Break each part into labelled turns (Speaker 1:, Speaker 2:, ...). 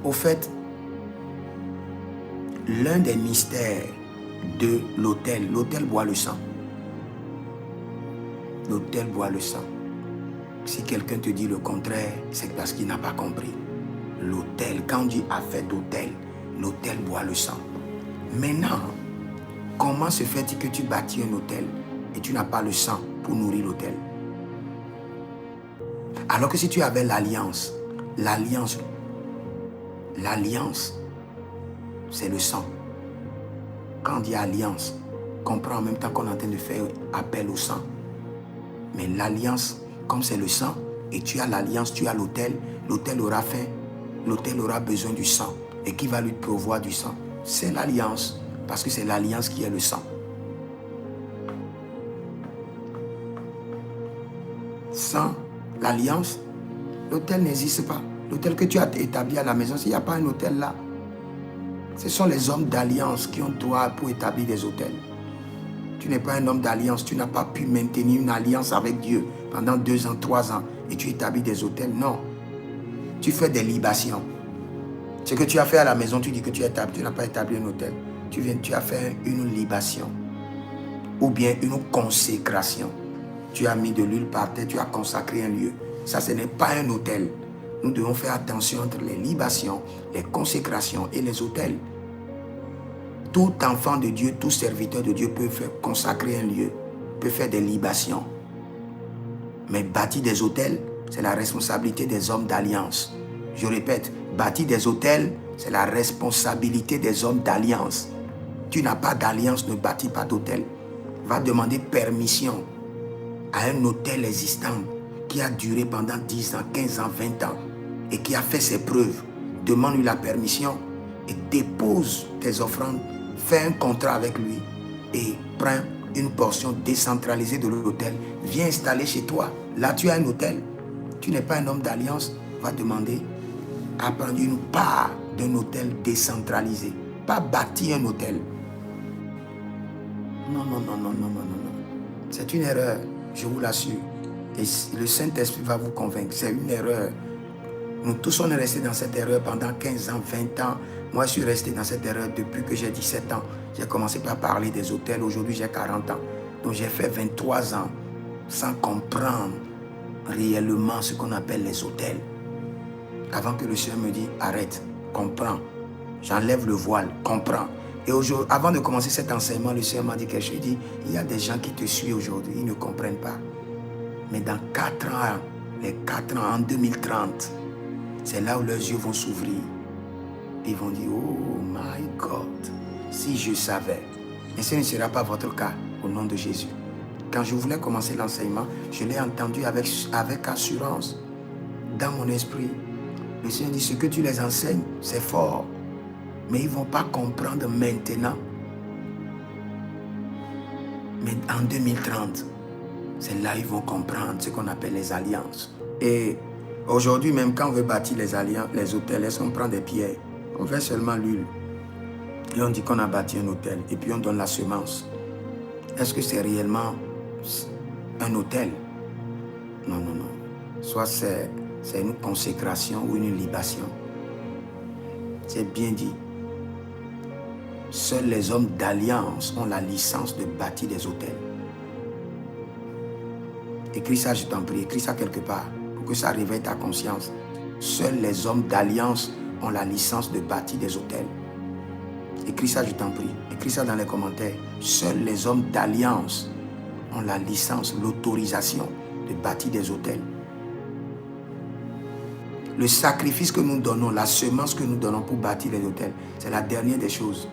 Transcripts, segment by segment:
Speaker 1: Au fait, l'un des mystères de l'autel boit le sang. L'autel boit le sang. Si quelqu'un te dit le contraire, c'est parce qu'il n'a pas compris. L'autel, quand Dieu a fait d'autel, l'autel boit le sang. Maintenant, comment se fait-il que tu bâtis un autel et tu n'as pas le sang pour nourrir l'autel? Alors que si tu avais l'alliance, c'est le sang. Quand on dit alliance, comprend en même temps qu'on est en train de faire appel au sang. Mais l'alliance, comme c'est le sang, et tu as l'alliance, tu as l'autel, l'autel aura faim, l'autel aura besoin du sang. Et qui va lui pourvoir du sang? C'est l'alliance, parce que c'est l'alliance qui est le sang. Sans l'alliance, l'autel n'existe pas. L'autel que tu as établi à la maison, s'il n'y a pas un autel là, ce sont les hommes d'alliance qui ont droit pour établir des autels. Tu n'es pas un homme d'alliance, tu n'as pas pu maintenir une alliance avec Dieu pendant 2 ans, 3 ans et tu établis des autels. Non. Tu fais des libations. Ce que tu as fait à la maison, tu dis que tu n'as pas établi un autel. Tu as fait une libation ou bien une consécration. Tu as mis de l'huile par terre, tu as consacré un lieu. Ça, ce n'est pas un autel. Nous devons faire attention entre les libations, les consécrations et les autels. Tout enfant de Dieu, tout serviteur de Dieu peut faire consacrer un lieu, peut faire des libations. Mais bâtir des autels, c'est la responsabilité des hommes d'alliance. Je répète, bâtir des autels, c'est la responsabilité des hommes d'alliance. Tu n'as pas d'alliance, ne bâtis pas d'autel. Va demander permission à un autel existant qui a duré pendant 10 ans, 15 ans, 20 ans et qui a fait ses preuves. Demande-lui la permission et dépose tes offrandes. Fais un contrat avec lui et prends une portion décentralisée de l'autel. Viens installer chez toi. Là, tu as un autel. Tu n'es pas un homme d'alliance. Va demander à prendre une part d'un autel décentralisé. Pas bâtir un autel. Non. C'est une erreur, je vous l'assure. Et le Saint-Esprit va vous convaincre. C'est une erreur. Nous tous, on est restés dans cette erreur pendant 15 ans, 20 ans. Moi, je suis resté dans cette erreur depuis que j'ai 17 ans. J'ai commencé par parler des autels. Aujourd'hui, j'ai 40 ans. Donc, j'ai fait 23 ans sans comprendre réellement ce qu'on appelle les autels. Avant que le Seigneur me dise, arrête, comprends. J'enlève le voile, comprends. Et aujourd'hui, avant de commencer cet enseignement, le Seigneur m'a dit quelque chose. Il dit, il y a des gens qui te suivent aujourd'hui, ils ne comprennent pas. Mais dans 4 ans, les 4 ans, en 2030, c'est là où leurs yeux vont s'ouvrir. Ils vont dire, oh my God, si je savais. Mais ce ne sera pas votre cas, au nom de Jésus. Quand je voulais commencer l'enseignement, je l'ai entendu avec assurance, dans mon esprit. Le Seigneur dit, ce que tu les enseignes, c'est fort. Mais ils ne vont pas comprendre maintenant. Mais en 2030, c'est là qu'ils vont comprendre ce qu'on appelle les alliances. Et aujourd'hui, même quand on veut bâtir les alliances, les hôtels, est-ce qu'on prend des pierres? On fait seulement l'huile. Et on dit qu'on a bâti un hôtel. Et puis on donne la semence. Est-ce que c'est réellement un hôtel? Non. Soit c'est une consécration ou une libation. C'est bien dit. Seuls les hommes d'alliance ont la licence de bâtir des hôtels. Écris ça, je t'en prie. Écris ça quelque part pour que ça réveille ta conscience. Seuls les hommes d'alliance ont la licence de bâtir des hôtels. Écris ça, je t'en prie. Écris ça dans les commentaires. Seuls les hommes d'alliance ont la licence, l'autorisation de bâtir des hôtels. Le sacrifice que nous donnons, la semence que nous donnons pour bâtir les hôtels, c'est la dernière des choses.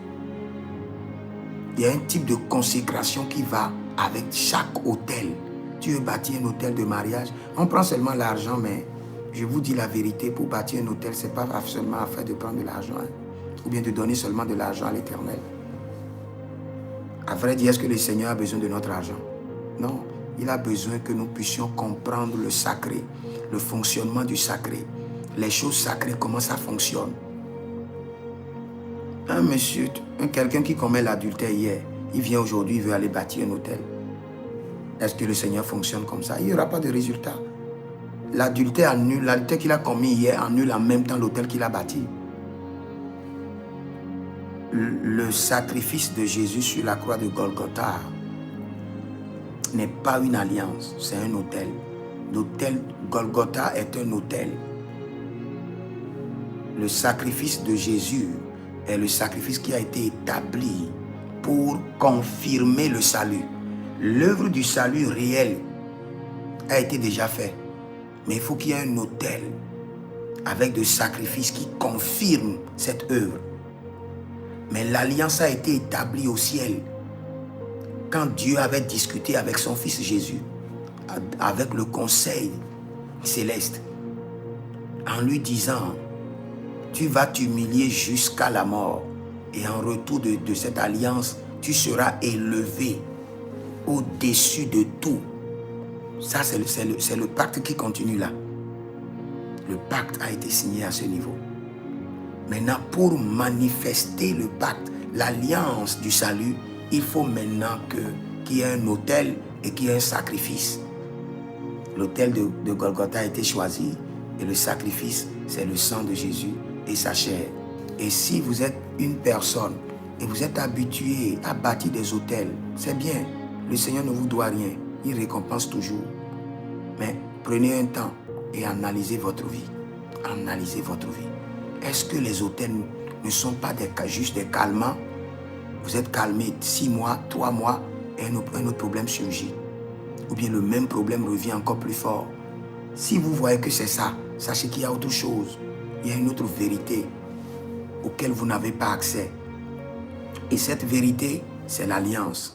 Speaker 1: Il y a un type de consécration qui va avec chaque hôtel. Tu veux bâtir un hôtel de mariage, on prend seulement l'argent, mais je vous dis la vérité, pour bâtir un hôtel, ce n'est pas seulement affaire de prendre de l'argent, ou bien de donner seulement de l'argent à l'Éternel. À vrai dire, est-ce que le Seigneur a besoin de notre argent? Non, il a besoin que nous puissions comprendre le sacré, le fonctionnement du sacré, les choses sacrées, comment ça fonctionne. Un monsieur, quelqu'un qui commet l'adultère hier, il vient aujourd'hui, il veut aller bâtir un hôtel. Est-ce que le Seigneur fonctionne comme ça? Il n'y aura pas de résultat. L'adultère annule, l'adultère qu'il a commis hier annule en même temps l'hôtel qu'il a bâti. le sacrifice de Jésus sur la croix de Golgotha n'est pas une alliance, c'est un autel. L'autel Golgotha est un autel. Le sacrifice de Jésus est le sacrifice qui a été établi pour confirmer le salut. L'œuvre du salut réel a été déjà faite. Mais il faut qu'il y ait un autel avec des sacrifices qui confirment cette œuvre. Mais l'alliance a été établie au ciel quand Dieu avait discuté avec son fils Jésus, avec le conseil céleste, en lui disant: tu vas t'humilier jusqu'à la mort et en retour de cette alliance, tu seras élevé au-dessus de tout. Ça, c'est le pacte qui continue là. Le pacte a été signé à ce niveau. Maintenant, pour manifester le pacte, l'alliance du salut, il faut maintenant qu'il y ait un autel et qu'il y ait un sacrifice. L'autel de Golgotha a été choisi et le sacrifice, c'est le sang de Jésus et sa chair. Et si vous êtes une personne et vous êtes habitué à bâtir des autels, c'est bien. Le Seigneur ne vous doit rien. Il récompense toujours. Mais prenez un temps et analysez votre vie. Analysez votre vie. Est-ce que les autels ne sont pas juste des calmants? Vous êtes calmé 6 mois, 3 mois et un autre problème surgit. Ou bien le même problème revient encore plus fort. Si vous voyez que c'est ça, sachez qu'il y a autre chose. Il y a une autre vérité auquel vous n'avez pas accès. Et cette vérité, c'est l'alliance.